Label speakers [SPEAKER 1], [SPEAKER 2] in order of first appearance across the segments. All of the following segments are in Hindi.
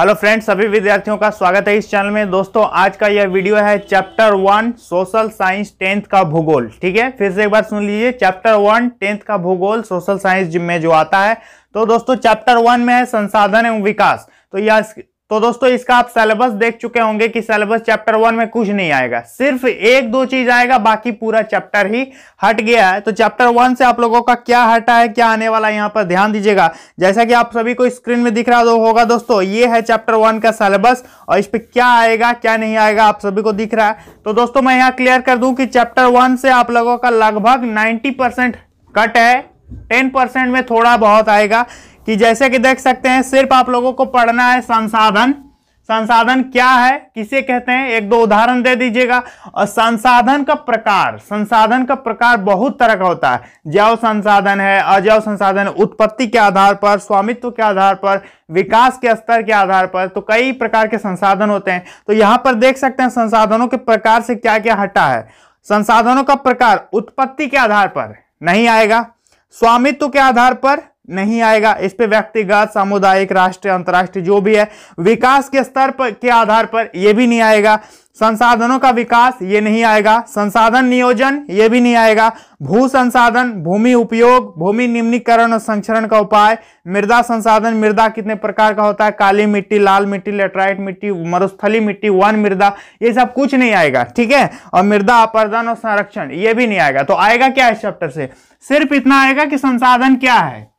[SPEAKER 1] हेलो फ्रेंड्स, सभी विद्यार्थियों का स्वागत है इस चैनल में। दोस्तों आज का यह वीडियो है चैप्टर 1 सोशल साइंस 10th का भूगोल। ठीक है, फिर से एक बार सुन लीजिए। चैप्टर 1 10th का भूगोल सोशल साइंस में जो आता है, तो दोस्तों चैप्टर 1 में है संसाधन एवं विकास। तो दोस्तों इसका आप सिलेबस देख चुके होंगे कि सिलेबस चैप्टर 1 में कुछ नहीं आएगा, सिर्फ एक दो चीज आएगा, बाकी पूरा चैप्टर ही हट गया है। तो चैप्टर 1 से आप लोगों का क्या हटा है, क्या आने वाला है, यहाँ पर ध्यान दीजिएगा। जैसा कि आप सभी को स्क्रीन में दिख रहा होगा दोस्तों, ये है चैप्टर 1 का सिलेबस और इस पे क्या आएगा क्या नहीं आएगा आप सभी को दिख रहा है। तो दोस्तों मैं यहाँ क्लियर कर दूं कि चैप्टर 1 से आप लोगों का लगभग 90% कट है, 10% में थोड़ा बहुत आएगा। कि जैसे कि देख सकते हैं, सिर्फ आप लोगों को पढ़ना है संसाधन। संसाधन क्या है, किसे कहते हैं, एक दो उदाहरण दे दीजिएगा। और संसाधन का प्रकार बहुत तरह का होता है। जैव संसाधन है, अजैव संसाधन, उत्पत्ति के आधार पर, स्वामित्व के आधार पर, विकास के स्तर के आधार पर, तो कई प्रकार के संसाधन होते हैं। तो यहां पर देख सकते हैं संसाधनों के प्रकार से क्या क्या हटा है। संसाधनों का प्रकार उत्पत्ति के आधार पर नहीं आएगा, स्वामित्व के आधार पर नहीं आएगा, इस पे व्यक्तिगत, सामुदायिक, राष्ट्रीय, अंतरराष्ट्रीय जो भी है, विकास के स्तर पर के आधार पर ये भी नहीं आएगा। संसाधनों का विकास ये नहीं आएगा। संसाधन नियोजन ये भी नहीं आएगा। भू संसाधन, भूमि उपयोग, भूमि निम्नीकरण और संरक्षण का उपाय, मृदा संसाधन, मृदा कितने प्रकार का होता है, काली मिट्टी, लाल मिट्टी, लेटराइट मिट्टी, मरुस्थली मिट्टी, वन मृदा, ये सब कुछ नहीं आएगा। ठीक है, और मृदा अपर्दन और संरक्षण ये भी नहीं आएगा। तो आएगा क्या इस चैप्टर से, सिर्फ इतना आएगा कि संसाधन क्या है।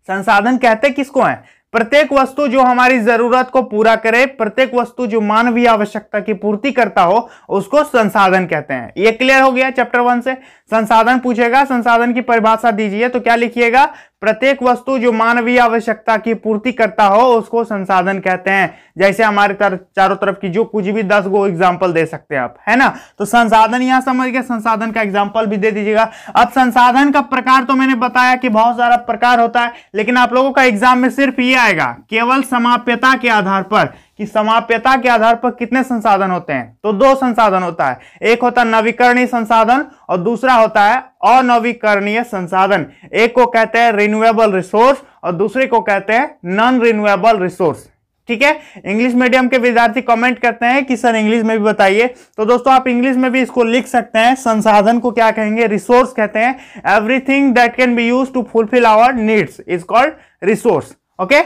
[SPEAKER 1] संसाधन कहते किसको है, प्रत्येक वस्तु जो हमारी जरूरत को पूरा करे, प्रत्येक वस्तु जो मानवीय आवश्यकता की पूर्ति करता हो, उसको संसाधन कहते हैं। ये क्लियर हो गया चैप्टर 1 से। संसाधन पूछेगा, संसाधन की परिभाषा दीजिए, तो क्या लिखिएगा, प्रत्येक वस्तु जो मानवीय आवश्यकता की पूर्ति करता हो उसको संसाधन कहते हैं। जैसे हमारे चारों तरफ की जो कुछ भी 10 गो एग्जाम्पल दे सकते हैं आप, है ना। तो संसाधन यहां समझ गए, संसाधन का एग्जाम्पल भी दे दीजिएगा। अब संसाधन का प्रकार तो मैंने बताया कि बहुत सारा प्रकार होता है, लेकिन आप लोगों का एग्जाम में सिर्फ ये आएगा केवल समाप्यता के आधार पर, कि समाप्यता के आधार पर कितने संसाधन होते हैं। तो दो संसाधन होता है, एक होता है नवीकरणीय संसाधन और दूसरा होता है अनवीकरणीय संसाधन। एक को कहते हैं रिन्यूएबल रिसोर्स और दूसरे को कहते हैं नॉन रिन्यूएबल रिसोर्स। ठीक है, इंग्लिश मीडियम के विद्यार्थी कमेंट करते हैं कि सर इंग्लिश में भी बताइए, तो दोस्तों आप इंग्लिश में भी इसको लिख सकते हैं। संसाधन को क्या कहेंगे, रिसोर्स कहते हैं। Everything that can be used to fulfil our needs is called resource. Okay,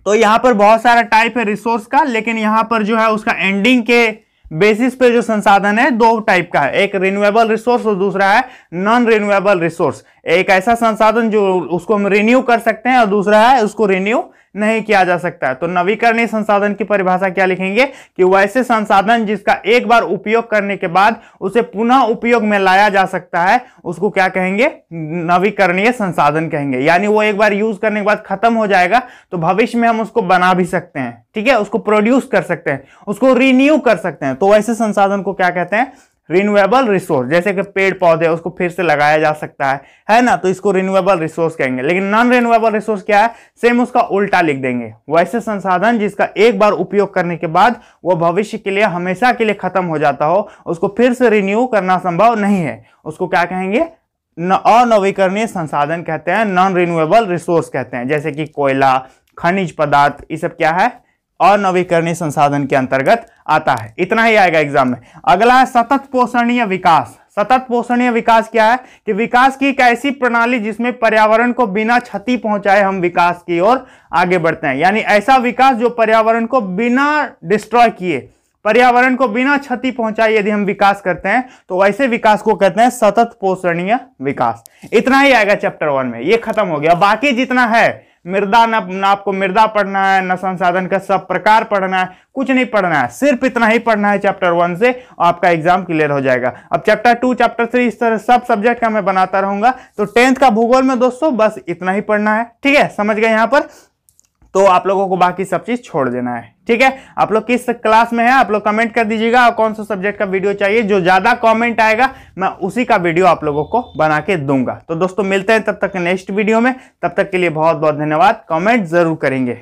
[SPEAKER 1] तो यहां पर बहुत सारा टाइप है रिसोर्स का, लेकिन यहां पर जो है उसका एंडिंग के बेसिस पे जो संसाधन है दो टाइप का है, एक रिन्यूएबल रिसोर्स और दूसरा है नॉन रिन्यूएबल रिसोर्स। एक ऐसा संसाधन जो उसको हम रिन्यू कर सकते हैं और दूसरा है उसको रिन्यू नहीं किया जा सकता है। तो नवीकरणीय संसाधन की परिभाषा क्या लिखेंगे कि वैसे संसाधन जिसका एक बार उपयोग करने के बाद उसे पुनः उपयोग में लाया जा सकता है, उसको क्या कहेंगे, नवीकरणीय संसाधन कहेंगे। यानी वो एक बार यूज करने के बाद खत्म हो जाएगा, तो भविष्य में हम उसको बना भी सकते हैं। ठीक है, उसको प्रोड्यूस कर सकते हैं, उसको रिन्यू कर सकते हैं। तो वैसे संसाधन को क्या कहते हैं, रिन्यूएबल रिसोर्स। जैसे कि पेड़ पौधे, उसको फिर से लगाया जा सकता है ना, तो इसको रिन्यूएबल रिसोर्स कहेंगे। लेकिन नॉन रिन्यूएबल रिसोर्स क्या है, सेम उसका उल्टा लिख देंगे। वैसे संसाधन जिसका एक बार उपयोग करने के बाद वो भविष्य के लिए हमेशा के लिए खत्म हो जाता हो, उसको फिर से रिन्यू करना संभव नहीं है, उसको क्या कहेंगे, अनवीकरणीय संसाधन कहते हैं, नॉन रिन्यूएबल रिसोर्स कहते हैं। जैसे कि कोयला, खनिज पदार्थ, ये सब क्या है, अनवीकरणीय संसाधन के अंतर्गत आता है। इतना ही आएगा एग्जाम में। अगला है सतत पोषणीय विकास। सतत पोषणीय विकास क्या है कि विकास की एक ऐसी प्रणाली जिसमें पर्यावरण को बिना क्षति पहुंचाए हम विकास की ओर आगे बढ़ते हैं। यानी ऐसा विकास जो पर्यावरण को बिना डिस्ट्रॉय किए, पर्यावरण को बिना क्षति पहुंचाए यदि हम विकास करते हैं, तो वैसे विकास को कहते हैं सतत पोषणीय विकास। इतना ही आएगा चैप्टर 1 में, ये खत्म हो गया। बाकी जितना है, मृदा न आपको मृदा पढ़ना है, न संसाधन का सब प्रकार पढ़ना है, कुछ नहीं पढ़ना है, सिर्फ इतना ही पढ़ना है चैप्टर 1 से, आपका एग्जाम क्लियर हो जाएगा। अब चैप्टर 2, चैप्टर 3, इस तरह सब सब्जेक्ट का मैं बनाता रहूंगा। तो 10th का भूगोल में दोस्तों बस इतना ही पढ़ना है। ठीक है, समझ गए यहां पर। तो आप लोगों को बाकी सब चीज छोड़ देना है। ठीक है, आप लोग किस क्लास में है आप लोग कमेंट कर दीजिएगा, और कौन सा सब्जेक्ट का वीडियो चाहिए। जो ज्यादा कमेंट आएगा मैं उसी का वीडियो आप लोगों को बना के दूंगा। तो दोस्तों मिलते हैं तब तक नेक्स्ट वीडियो में, तब तक के लिए बहुत बहुत धन्यवाद। कमेंट जरूर करेंगे।